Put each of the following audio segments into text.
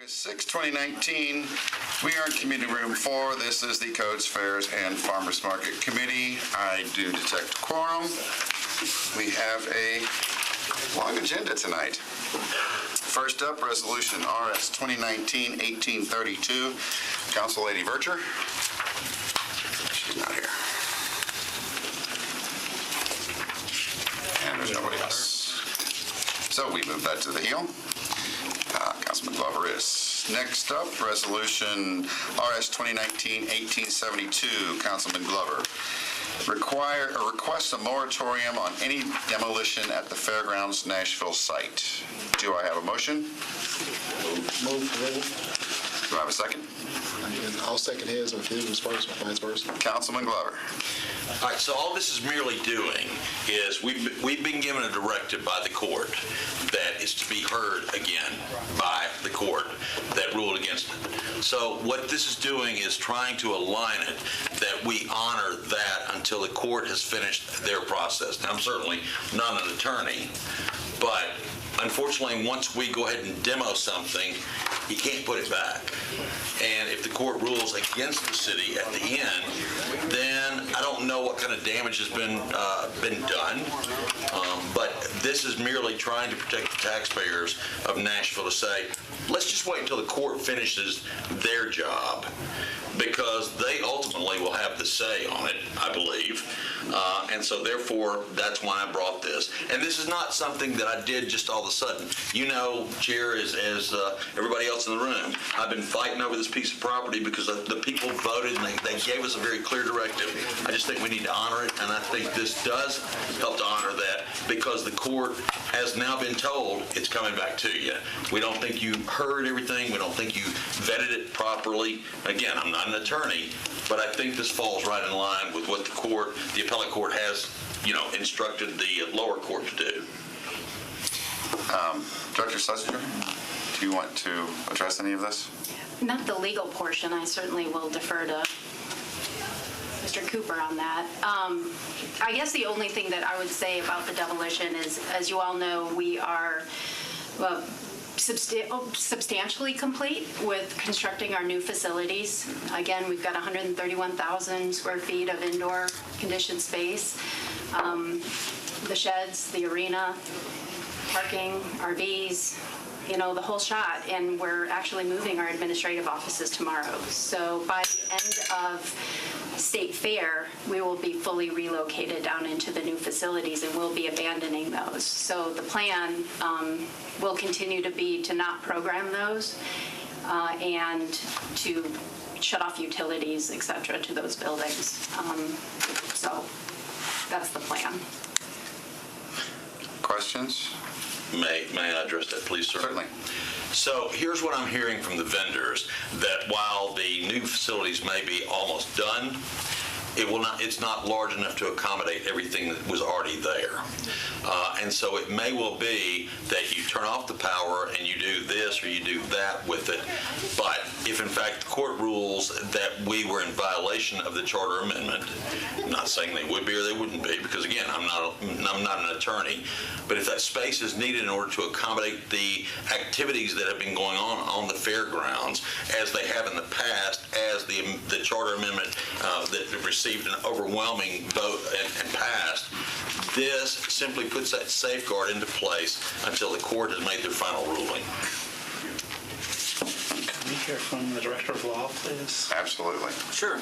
August 6, 2019. We are in Community Room 4. This is the Codes, Fairs, and Farmers Market Committee. I do detect quorum. We have a long agenda tonight. First up, Resolution RS 2019-1832. Council Lady Vercher. She's not here. And there's nobody else. So we move that to the heel. Councilman Glover is next up. Resolution RS 2019-1872. Councilman Glover. Requests a moratorium on any demolition at the Fairgrounds Nashville site. Do I have a motion? Move. Do I have a second? I'll second his, or if his was first, or vice versa. Councilman Glover. All right, so all this is merely doing is we've been given a directive by the court that is to be heard again by the court that ruled against it. So what this is doing is trying to align it that we honor that until the court has finished their process. Now, I'm certainly not an attorney, but unfortunately, once we go ahead and demo something, you can't put it back. And if the court rules against the city at the end, then I don't know what kind of damage has been done. But this is merely trying to protect the taxpayers of Nashville to say, let's just wait until the court finishes their job, because they ultimately will have the say on it, I believe. And so therefore, that's why I brought this. And this is not something that I did just all of a sudden. You know, Chair, as everybody else in the room, I've been fighting over this piece of property because the people voted and they gave us a very clear directive. I just think we need to honor it, and I think this does help to honor that, because the court has now been told it's coming back to you. We don't think you heard everything. We don't think you vetted it properly. Again, I'm not an attorney, but I think this falls right in line with what the appellate court has, instructed the lower court to do. Director Schlesinger, do you want to address any of this? Not the legal portion. I certainly will defer to Mr. Cooper on that. I guess the only thing that I would say about the demolition is, as you all know, we are substantially complete with constructing our new facilities. Again, we've got 131,000 square feet of indoor conditioned space. The sheds, the arena, parking, RVs, the whole shot, and we're actually moving our administrative offices tomorrow. So by the end of State Fair, we will be fully relocated down into the new facilities, and we'll be abandoning those. So the plan will continue to be to not program those and to shut off utilities, et cetera, to those buildings. So that's the plan. Questions? May I address that, please, sir? Certainly. So here's what I'm hearing from the vendors, that while the new facilities may be almost done, it's not large enough to accommodate everything that was already there. And so it may well be that you turn off the power and you do this or you do that with it. But if in fact the court rules that we were in violation of the charter amendment, I'm not saying they would be or they wouldn't be, because again, I'm not an attorney, but if that space is needed in order to accommodate the activities that have been going on the fairgrounds, as they have in the past, as the charter amendment that received an overwhelming vote and passed, this simply puts that safeguard into place until the court has made their final ruling. Can we hear from the Director of Law, please? Absolutely. Sure.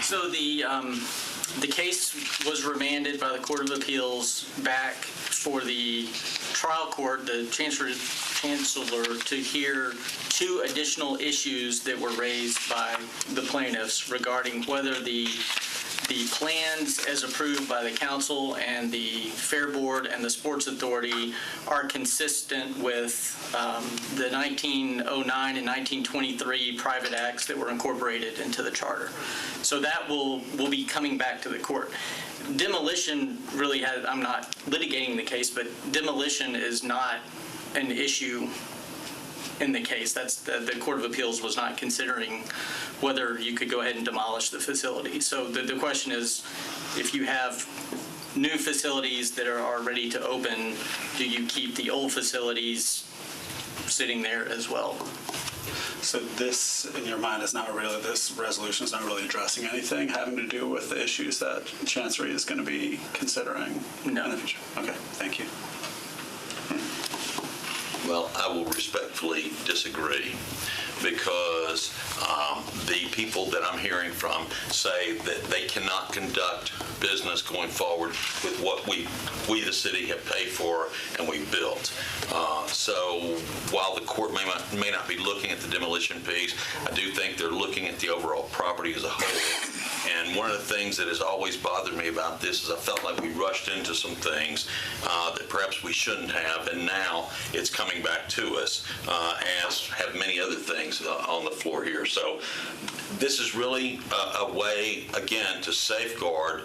So the case was remanded by the Court of Appeals back for the trial court, the Chancellor, to hear two additional issues that were raised by the plaintiffs regarding whether the plans as approved by the council and the Fair Board and the Sports Authority are consistent with the 1909 and 1923 private acts that were incorporated into the charter. So that will be coming back to the court. Demolition really I'm not litigating the case, but demolition is not an issue in the case. That's the Court of Appeals was not considering whether you could go ahead and demolish the facility. So the question is, if you have new facilities that are ready to open, do you keep the old facilities sitting there as well? So this, in your mind, is not really, this resolution is not really addressing anything having to do with the issues that Chancery is going to be considering No. in the future? Okay, thank you. Well, I will respectfully disagree because the people that I'm hearing from say that they cannot conduct business going forward with what we the city have paid for and we built. So while the court may not be looking at the demolition piece, I do think they're looking at the overall property as a whole. And one of the things that has always bothered me about this is I felt like we rushed into some things that perhaps we shouldn't have, and now it's coming back to us, as have many other things on the floor here. So this is really a way, again, to safeguard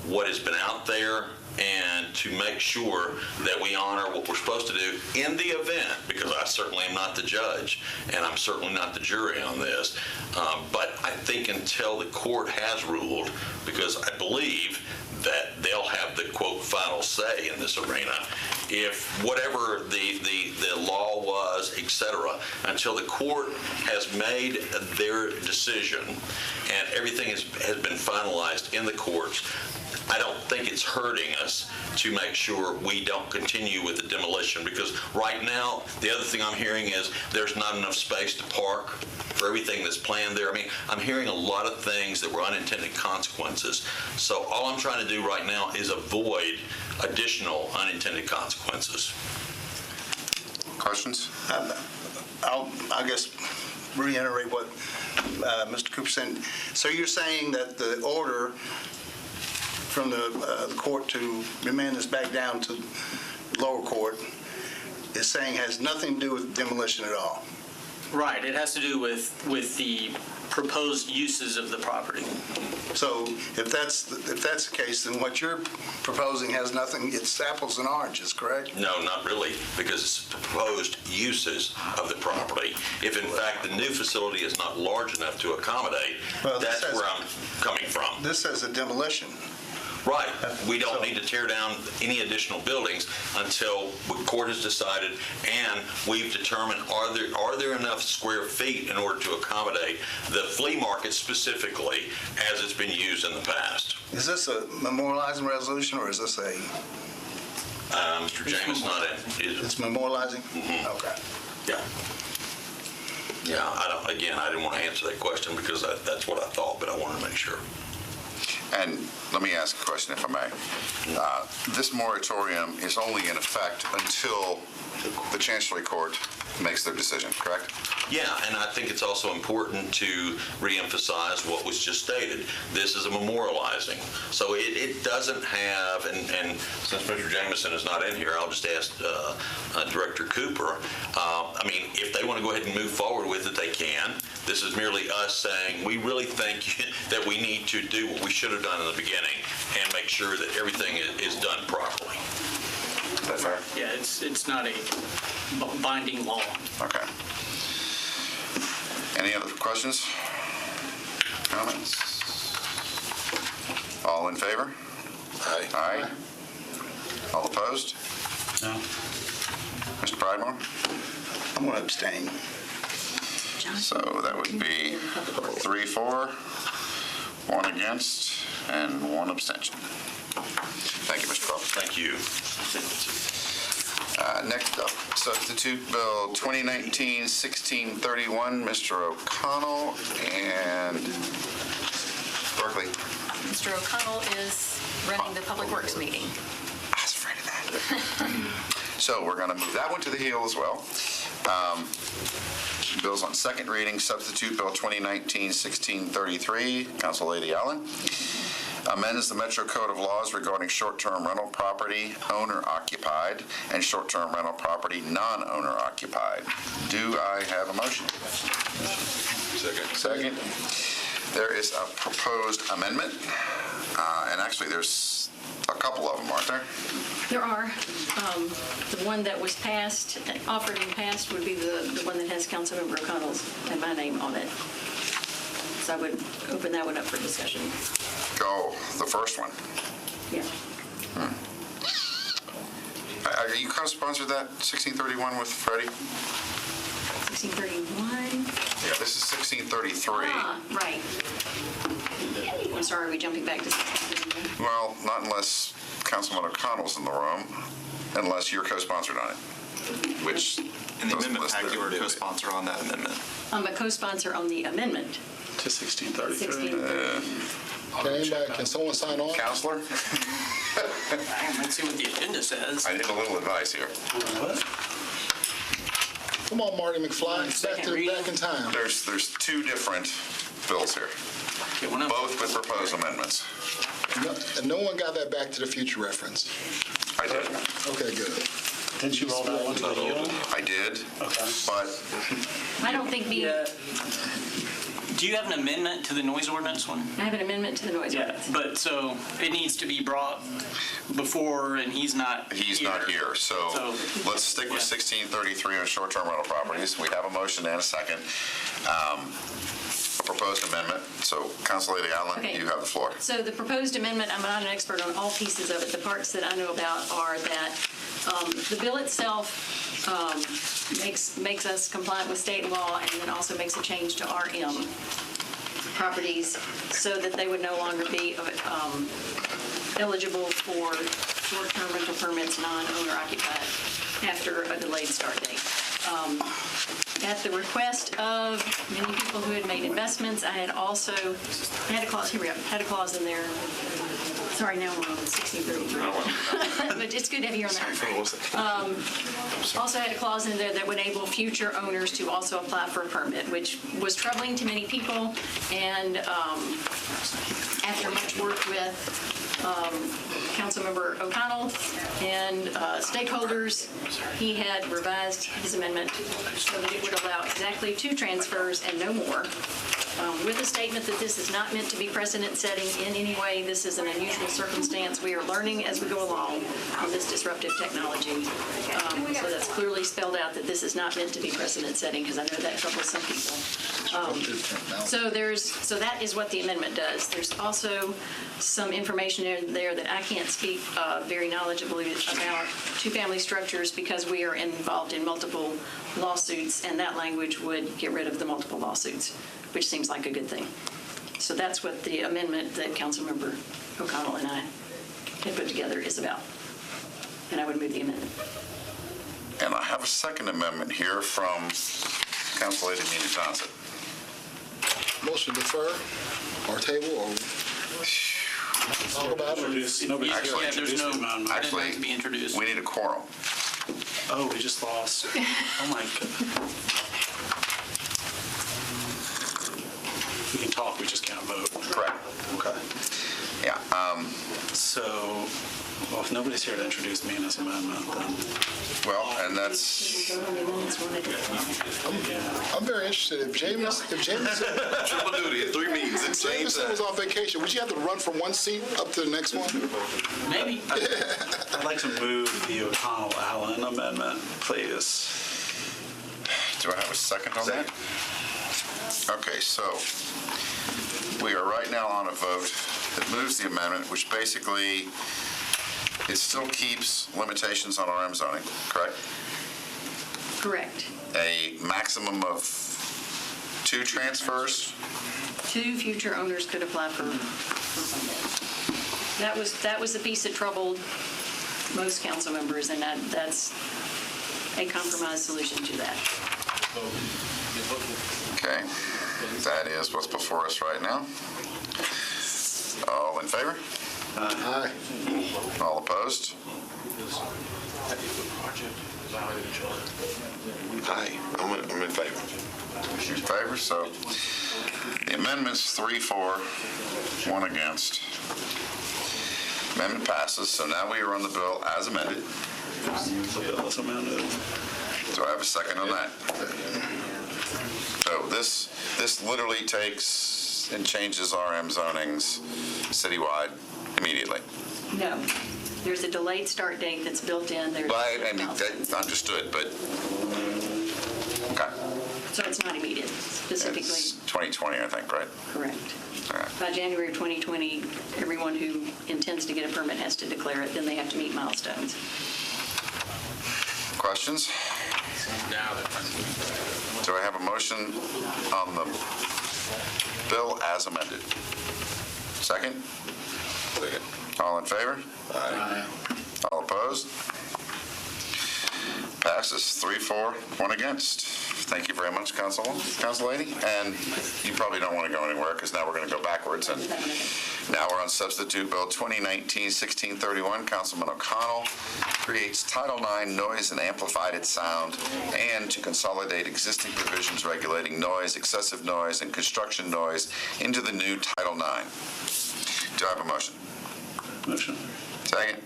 what has been out there and to make sure that we honor what we're supposed to do in the event, because I certainly am not the judge and I'm certainly not the jury on this, but I think until the court has ruled, because I believe that they'll have the, quote, final say in this arena, if whatever the law was, et cetera, until the court has made their decision and everything has been finalized in the courts, I don't think it's hurting us to make sure we don't continue with the demolition, because right now, the other thing I'm hearing is there's not enough space to park for everything that's planned there. I mean, I'm hearing a lot of things that were unintended consequences. So all I'm trying to do right now is avoid additional unintended consequences. Questions? I'll, I guess, reiterate what Mr. Cooper said. So you're saying that the order from the court to remand this back down to lower court is saying has nothing to do with demolition at all? Right, it has to do with the proposed uses of the property. So if that's the case, then what you're proposing has nothing, it's apples and oranges, correct? No, not really, because it's the proposed uses of the property. If in fact the new facility is not large enough to accommodate, Well, this that's says- where I'm coming from. This says a demolition. Right. We don't need to tear down any additional buildings until the court has decided and we've determined are there enough square feet in order to accommodate the flea market specifically as it's been used in the past. Is this a memorializing resolution or is this a, Mr. James not in. it's memorializing? Okay. Yeah. Yeah, I didn't want to answer that question because that's what I thought, but I wanted to make sure. And let me ask a question, if I may. This moratorium is only in effect until the Chancery Court makes their decision, correct? Yeah, and I think it's also important to reemphasize what was just stated. This is a memorializing. So it doesn't have, and since Mr. Jameson is not in here, I'll just ask Director Cooper. I mean, if they want to go ahead and move forward with it, they can. This is merely us saying, we really think that we need to do what we should have done in the beginning and make sure that everything is done properly. Is that fair? Yeah, it's not a binding law. Okay. Any other questions? Comments? All in favor? Aye. Aye. All opposed? No. Mr. Pridemore? I'm going to abstain. So that would be 3-4, 1 against, and 1 abstention. Thank you, Mr. Crawford. Thank you. Next up, Substitute Bill 2019-1631, Mr. O'Connell and Berkeley. Mr. O'Connell is running the Public Works meeting. I was afraid of that. So we're going to move that one to the heel as well. Bills on second reading, Substitute Bill 2019-1633, Council Lady Allen. Amends the Metro Code of Laws regarding short-term rental property owner-occupied and short-term rental property non-owner-occupied. Do I have a motion? Second. There is a proposed amendment, and actually there's a couple of them, aren't there? There are. The one that was passed, offered and passed, would be the one that has Councilmember O'Connell's and my name on it. So I would open that one up for discussion. Go, the first one. Yeah. Are you co-sponsored that 1631 with Freddie? 1631. Yeah, this is 1633. Right. I'm sorry, are we jumping back to 1631? Well, not unless Councilman O'Connell's in the room, unless you're co-sponsored on it, which In the doesn't amendment list package, there. you were a co-sponsor on that amendment. I'm a co-sponsor on the amendment. To 1633. 16. Can someone sign on? Counselor, Let's see what the agenda says. I need a little advice here. Come on, Marty McFly, back in time. There's two different bills here, Get one up. both with proposed amendments. And no one got that Back to the Future reference. I did. Okay, good. Didn't you roll that one to the heel? I did, Okay. but I don't think Do you have an amendment to the noise ordinance one? I have an amendment to the noise Yeah, ordinance. but so it needs to be brought before, and he's not here. So let's stick with 1633 on short-term rental properties. We have a motion and a second. A proposed amendment. So, Council Lady Allen, Okay. you have the floor. So the proposed amendment, I'm not an expert on all pieces of it. The parts that I know about are that the bill itself makes us compliant with state law, and then also makes a change to RM properties so that they would no longer be eligible for short-term rental permits, non-owner occupied, after a delayed start date. At the request of many people who had made investments, I had a clause, here we go, had a clause in there. Sorry, now we're on 1633. But it's good to have you on that. Also had a clause in there that would enable future owners to also apply for a permit, which was troubling to many people. And after much work with Councilmember O'Connell and stakeholders, he had revised his amendment so that it would allow exactly 2 transfers and no more, with a statement that this is not meant to be precedent-setting in any way. This is an unusual circumstance. We are learning as we go along on this disruptive technology. So that's clearly spelled out that this is not meant to be precedent-setting, because I know that troubles some people. So that is what the amendment does. There's also some information in there that I can't speak very knowledgeably about 2-family structures, because we are involved in multiple lawsuits, and that language would get rid of the multiple lawsuits, which seems like a good thing. So that's what the amendment that Councilmember O'Connell and I had put together is about. And I would move the amendment. And I have a second amendment here from Council Lady Nina Johnson. Motion to defer or table or talk about it? Nobody's here to Yeah, there's introduce no, the amendment. it doesn't have to be introduced. We need a quorum. Oh, we just lost. Oh, my goodness. We can talk, we just can't vote. Correct. Okay. Yeah. So, well, if nobody's here to introduce Mina's amendment, then. Well, and that's, I'm very interested. If Jameson triple duty at 3 meetings at the same Jameson was on vacation, would you have to run from one seat up to the next one? Maybe. I'd like to move the O'Connell-Allen amendment, please. Do I have a second on that? Okay, so we are right now on a vote that moves the amendment, which basically, it still keeps limitations on RM zoning, correct? Correct. A maximum of 2 transfers. 2 future owners could apply for permit. That was the piece that troubled most council members, and that's a compromise solution to that. Okay, that is what's before us right now. All in favor? Aye. All opposed? Aye, I'm in favor. You're in favor, so the amendment's 3 for, 1 against. Amendment passes, so now we are on the bill as amended. The bill is amended. Do I have a second on that? So this literally takes and changes RM zonings citywide immediately. No, there's a delayed start date that's built in. There's But I mean, that's understood, but, okay. So it's not immediate, specifically. It's 2020, I think, right? Correct. All right. By January of 2020, everyone who intends to get a permit has to declare it, then they have to meet milestones. Questions? Do I have a motion on the bill as amended? Second? Second. All in favor? Aye. All opposed? Passes 3-4, 1 against. Thank you very much, Council Lady. And you probably don't want to go anywhere because now we're going to go backwards. And now we're on Substitute Bill 2019-1631. Councilman O'Connell creates Title IX noise and amplified sound and to consolidate existing provisions regulating noise, excessive noise, and construction noise into the new Title IX. Do I have a motion? Motion. Second?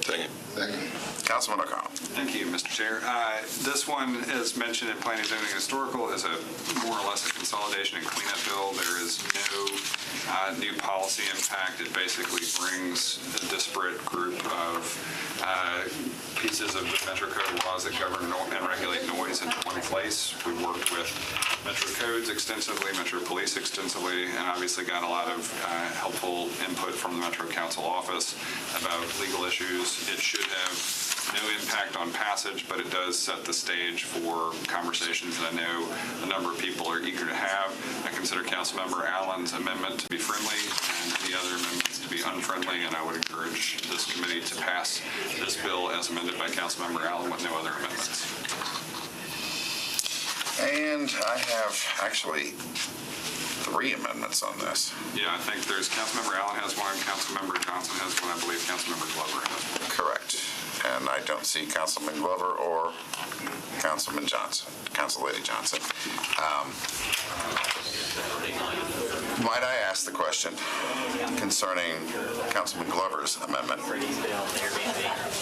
Second. Councilman O'Connell. Thank you, Mr. Chair. This one, as mentioned in Planning, Zoning, and Historical, is a more or less a consolidation and cleanup bill. There is no new policy impact. It basically brings a disparate group of pieces of the Metro Code laws that govern and regulate noise into one place. We worked with Metro Codes extensively, Metro Police extensively, and obviously got a lot of helpful input from the Metro Council office about legal issues. It should have no impact on passage, but it does set the stage for conversations that I know a number of people are eager to have. I consider Councilmember Allen's amendment to be friendly and the other amendments to be unfriendly, and I would encourage this committee to pass this bill as amended by Councilmember Allen with no other amendments. And I have actually 3 amendments on this. Yeah, I think there's Councilmember Allen has one, Councilmember Johnson has one, I believe Councilmember Glover has one. Correct. And I don't see Councilman Glover or Councilman Johnson, Council Lady Johnson. Might I ask the question concerning Councilman Glover's amendment?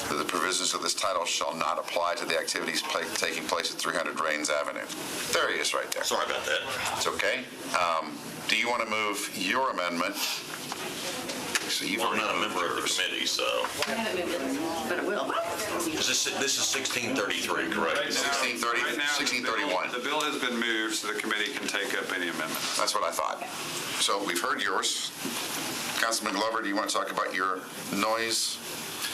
That the provisions of this title shall not apply to the activities taking place at 300 Rains Avenue. There he is right there. Sorry about that. It's okay. Do you want to move your amendment? So you've Well, I'm already not a moved member of the yours. committee, so. I haven't moved it, but it will. This is 1633, correct? 1630, Right now, 1631. the bill has been moved so the committee can take up any amendments. That's what I thought. So we've heard yours. Councilman Glover, do you want to talk about your noise?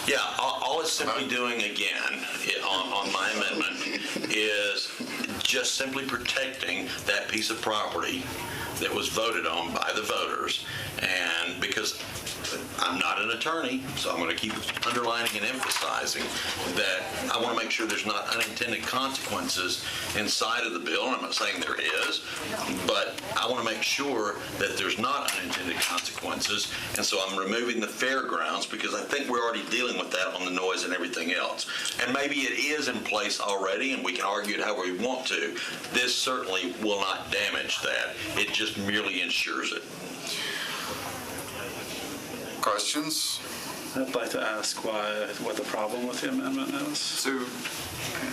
Yeah, all it's simply doing again on my amendment is just simply protecting that piece of property that was voted on by the voters. And because I'm not an attorney, so I'm going to keep underlining and emphasizing that I want to make sure there's not unintended consequences inside of the bill. And I'm not saying there is, but I want to make sure that there's not unintended consequences. And so I'm removing the fairgrounds because I think we're already dealing with that on the noise and everything else. And maybe it is in place already, and we can argue it however we want to. This certainly will not damage that. It just merely ensures it. Questions? I'd like to ask what the problem with the amendment is. So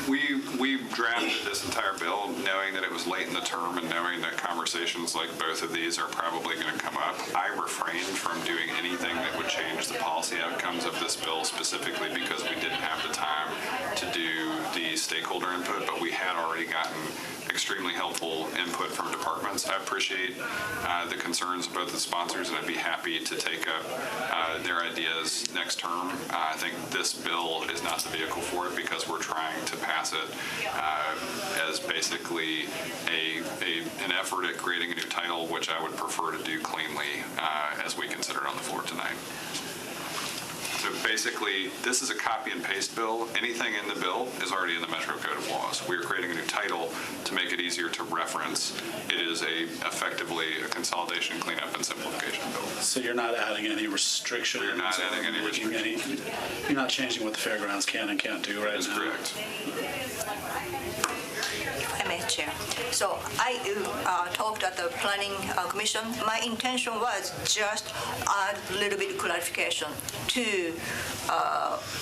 we drafted this entire bill knowing that it was late in the term and knowing that conversations like both of these are probably going to come up. I refrained from doing anything that would change the policy outcomes of this bill specifically because we didn't have the time to do the stakeholder input, but we had already gotten extremely helpful input from departments. I appreciate the concerns of both the sponsors, and I'd be happy to take up their ideas next term. I think this bill is not the vehicle for it because we're trying to pass it as basically an effort at creating a new title, which I would prefer to do cleanly as we consider it on the floor tonight. So basically, this is a copy and paste bill. Anything in the bill is already in the Metro Code of Laws. We are creating a new title to make it easier to reference. It is effectively a consolidation, cleanup, and simplification bill. So you're not adding any restrictions? We're not adding any restrictions. You're not changing what the fairgrounds can and can't do right now? That's correct. Chair. So I talked at the Planning Commission. My intention was just add a little bit of clarification to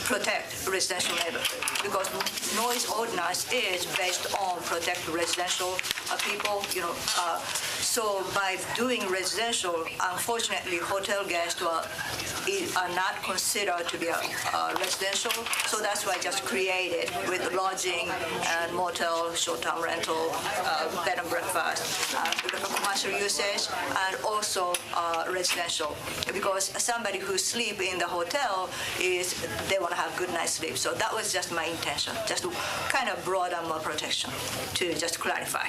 protect residential neighborhood because noise ordinance is based on protect residential people, so by doing residential, unfortunately, hotel guests are not considered to be residential. So that's why I just created with lodging and motel, short-term rental, bed and breakfast, commercial usage, and also residential. Because somebody who sleep in the hotel they want to have good night's sleep. So that was just my intention, just to kind of broaden more protection, to just clarify.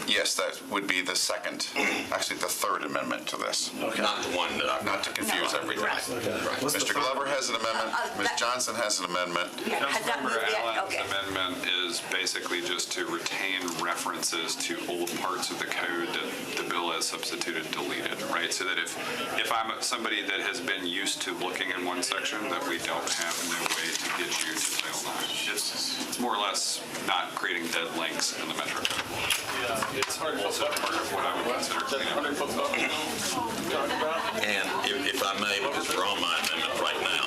Yes, that would be the second, actually the third amendment to this. Not the one that I... Not to confuse everything. Right. Mr. Glover has an amendment, Ms. Johnson has an amendment. Has that moved Councilmember yet? Allen's Okay. amendment is basically just to retain references to old parts of the code that the bill has substituted deleted, right? So that if I'm somebody that has been used to looking in one section, that we don't have no way to get you to title 9. It's more or less not creating dead links in the Metro code. It's also part of what I would consider cleanup. And if I may, because we're on my amendment right now,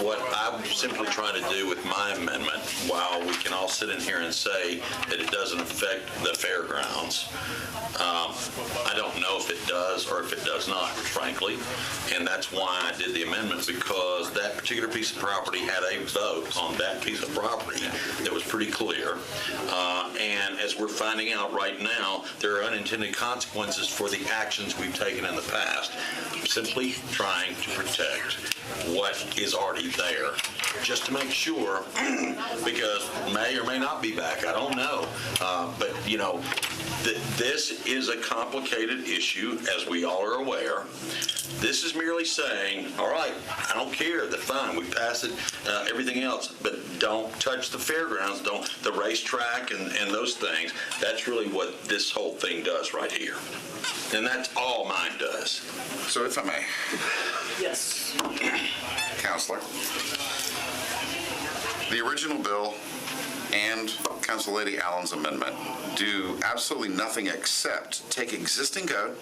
what I'm simply trying to do with my amendment, while we can all sit in here and say that it doesn't affect the fairgrounds, I don't know if it does or if it does not, frankly. And that's why I did the amendment, because that particular piece of property had a vote on that piece of property that was pretty clear. And as we're finding out right now, there are unintended consequences for the actions we've taken in the past. I'm simply trying to protect what is already there, just to make sure, because may or may not be back, I don't know. But, this is a complicated issue, as we all are aware. This is merely saying, all right, I don't care, that's fine, we pass it, everything else, but don't touch the fairgrounds, don't the racetrack and those things. That's really what this whole thing does right here. And that's all mine does. So if I may, Yes. Counselor, the original bill and Council Lady Allen's amendment do absolutely nothing except take existing code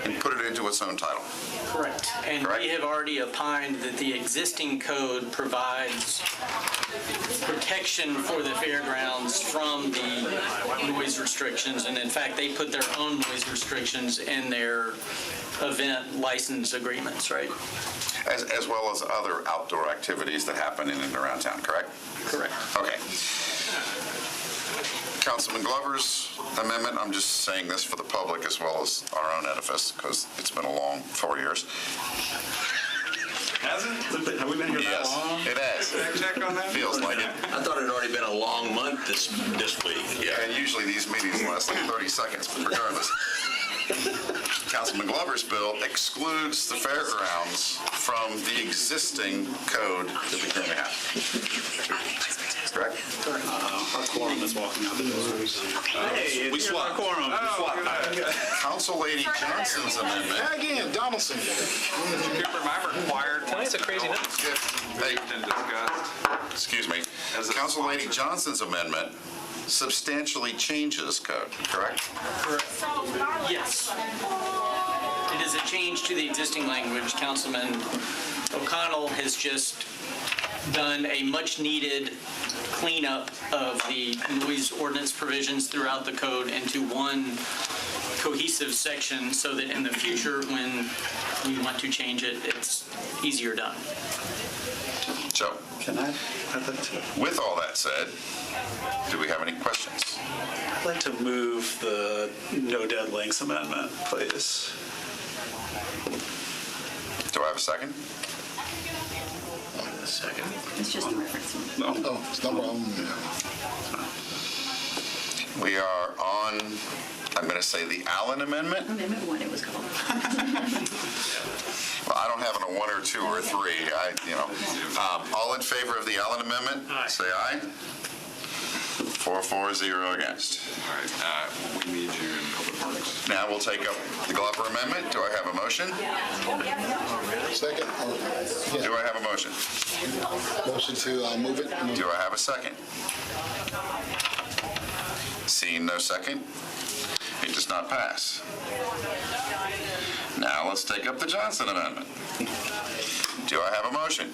and put it into its own title. Correct. And Correct. we have already opined that the existing code provides protection for the fairgrounds from the noise restrictions. And in fact, they put their own noise restrictions in their event license agreements, right? As well as other outdoor activities that happen in and around town, correct? Correct. Okay. Councilman Glover's amendment, I'm just saying this for the public as well as our own edifice, because it's been a long 4 years. Has it? Have we been here that long? Yes, it has. Check on that? Feels like it. I thought it had already been a long month this week. Yeah. And usually these meetings last like 30 seconds, but regardless. Councilman Glover's bill excludes the fairgrounds from the existing code that we currently have. Correct? Our quorum is walking out the doors. Hey, We swapped. quorum. Council Lady Johnson's amendment. Again, Donaldson. Cooper, am I required? Tonight's a crazy night. Hey, And discussed. excuse me. Council Lady Johnson's amendment substantially changes code, correct? Yes. It is a change to the existing language. Councilman O'Connell has just done a much-needed cleanup of the noise ordinance provisions throughout the code into one cohesive section so that in the future, when we want to change it, it's easier done. So, Can I? I'd like to. with all that said, do we have any questions? I'd like to move the no dead links amendment, please. Do I have a second? Second. It's just a reference. Oh, it's no problem. We are on, I'm going to say the Allen amendment. Amendment 1, it was called. Well, I don't have a 1 or 2 or 3. All in favor of the Allen amendment? Say aye. 4-0 against. All right, we need you in public works. Now we'll take up the Glover amendment. Do I have a motion? Second? Do I have a motion? Motion to move it? Do I have a second? Seeing no second, it does not pass. Now let's take up the Johnson amendment. Do I have a motion?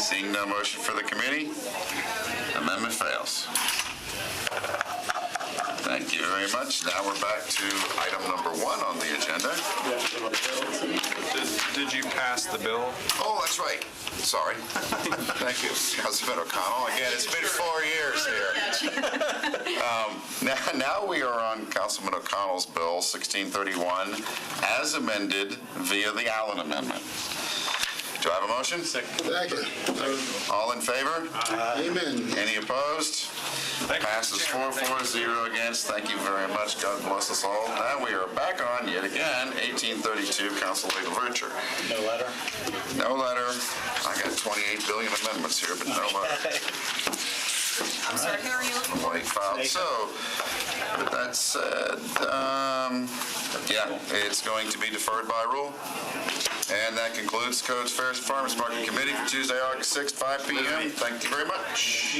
Seeing no motion for the committee, amendment fails. Thank you very much. Now we're back to item number 1 on the agenda. Did you pass the bill? Oh, that's right. Sorry. Thank you, Councilman O'Connell. Again, it's been 4 years here. Now we are on Councilman O'Connell's bill 1631 as amended via the Allen Amendment. Do I have a motion? Second. All in favor? Amen. Any opposed? Passes 4-0 against. Thank you very much. God bless us all. Now we are back on yet again, 1832, Council Legal Virtue. No letter? No letter. I got 28 billion amendments here, but no letter. I'm sorry, who are you looking for? White filed. So, with that said, yeah, it's going to be deferred by rule. And that concludes Codes, Fairs, and Farmers Market Committee for Tuesday, August 6th, 5 p.m. Thank you very much.